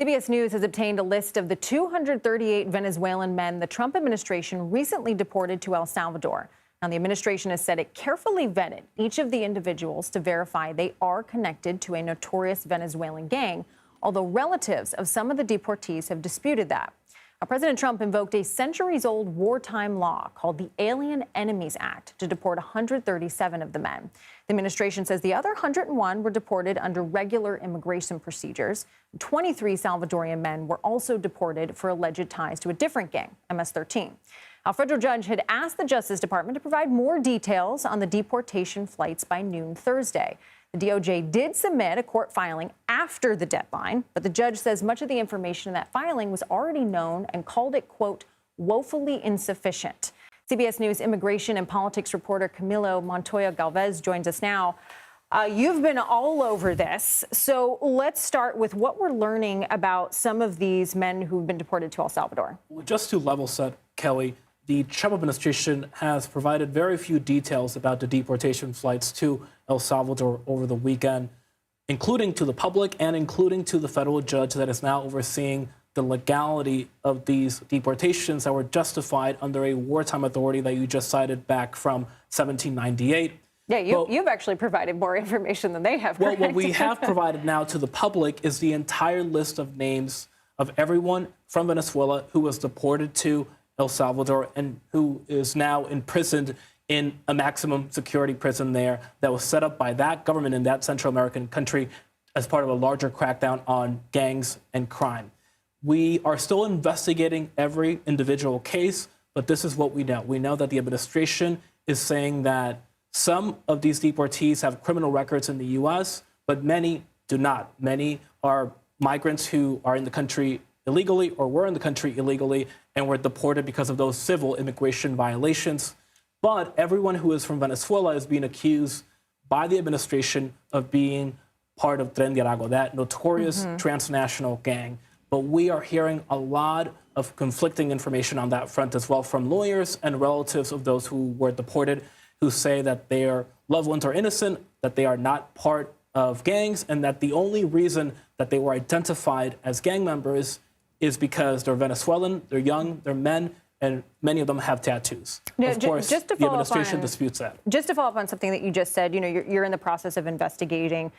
CBS News has obtained a list of the 238 Venezuelan men the Trump administration recently deported to El Salvador. Now, the administration has said it carefully vetted each of the individuals to verify they are connected to a notorious Venezuelan gang, although relatives of some of the deportees have disputed that. Now, President Trump invoked a centuries-old wartime law called the Alien Enemies Act to deport 137 of the men. The administration says the other 101 were deported under regular immigration procedures. 23 Salvadorian men were also deported for alleged ties to a different gang, MS-13. A federal judge had asked the Justice Department to provide more details on the deportation flights by noon Thursday. The DOJ did submit a court filing after the deadline, but the judge says much of the information in that filing was already known and called it, quote, woefully insufficient. CBS News immigration and politics reporter Camilo Montoya-Galvez joins us now. You've been all over this, so let's start with what we're learning about some of these men who've been deported to El Salvador. Just to level set, Kelly, the Trump administration has provided very few details about the deportation flights to El Salvador over the weekend, including to the public and including to the federal judge that is now overseeing the legality of these deportations that were justified under a wartime authority that you just cited back from 1798. Yeah, you've actually provided more information than they have. Well, what we have provided now to the public is the entire list of names of everyone from Venezuela who was deported to El Salvador and who is now imprisoned in a maximum security prison there that was set up by that government in that Central American country as part of a larger crackdown on gangs and crime. We are still investigating every individual case, but this is what we know. We know that the administration is saying that some of these deportees have criminal records in the U.S., but many do not. Many are migrants who are in the country illegally or were in the country illegally and were deported because of those civil immigration violations. But everyone who is from Venezuela is being accused by the administration of being part of Tren de Aragua, that notorious transnational gang. But we are hearing a lot of conflicting information on that front as well from lawyers and relatives of those who were deported, who say that their loved ones are innocent, that they are not part of gangs, and that the only reason that they were identified as gang members is because they're Venezuelan, they're young, they're men, and many of them have tattoos. Now, of course, the administration disputes that. Just to follow up on something that you just said, you know, you're in the process of investigating.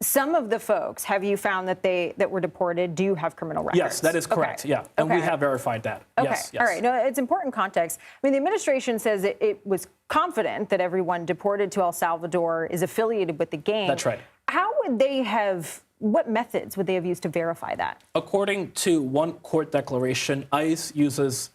Some of the folks, have you found that were deported do have criminal records? Yes, that is correct. Okay. Yeah, and we have verified that. Okay. Yes. All right. No, it's important context. I mean, the administration says it was confident that everyone deported to El Salvador is affiliated with the gang. That's right. How would they have? What methods would they have used to verify that? According to one court declaration, ICE uses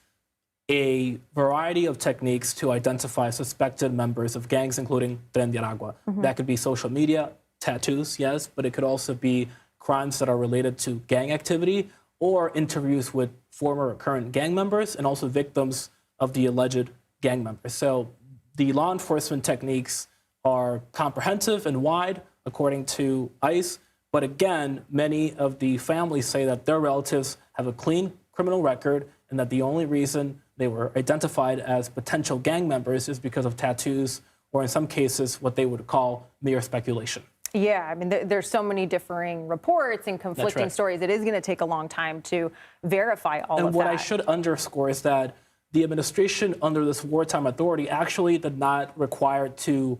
a variety of techniques to identify suspected members of gangs, including Tren de Aragua. That could be social media, tattoos, yes, but it could also be crimes that are related to gang activity or interviews with former or current gang members and also victims of the alleged gang members. So the law enforcement techniques are comprehensive and wide, according to ICE. But again, many of the families say that their relatives have a clean criminal record and that the only reason they were identified as potential gang members is because of tattoos or in some cases what they would call mere speculation. Yeah, I mean, there's so many differing reports and conflicting stories. It is going to take a long time to verify all of that. And what I should underscore is that the administration under this wartime authority actually did not require to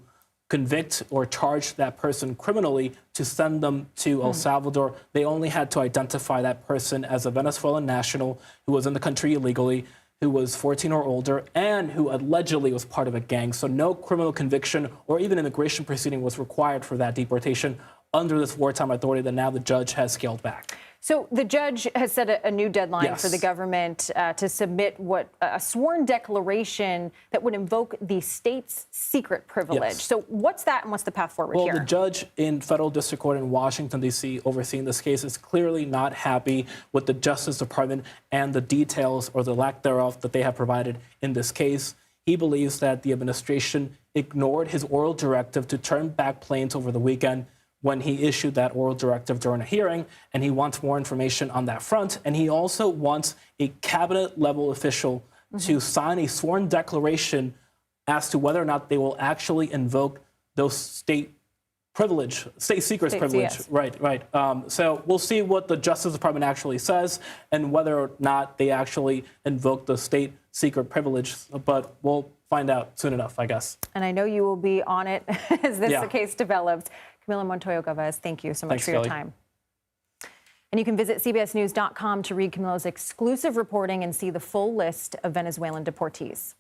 convict or charge that person criminally to send them to El Salvador. They only had to identify that person as a Venezuelan national who was in the country illegally, who was 14 or older, and who allegedly was part of a gang. So no criminal conviction or even immigration proceeding was required for that deportation under this wartime authority that now the judge has scaled back. So the judge has set a new deadline for the government to submit a sworn declaration that would invoke the state's secret privilege. So what's that and what's the path forward here? Well, the judge in federal district court in Washington, D.C., overseeing this case is clearly not happy with the Justice Department and the details or the lack thereof that they have provided in this case. He believes that the administration ignored his oral directive to turn back planes over the weekend when he issued that oral directive during a hearing, and he wants more information on that front. And he also wants a cabinet-level official to sign a sworn declaration as to whether or not they will actually invoke those state privilege, state secrets privilege. Yes. Right. So we'll see what the Justice Department actually says and whether or not they actually invoke the state secret privilege. But we'll find out soon enough, I guess. And I know you will be on it as this case develops. Camilo Montoya-Galvez, thank you so much for your time. And you can visit cbsnews.com to read Camilo's exclusive reporting and see the full list of Venezuelan deportees.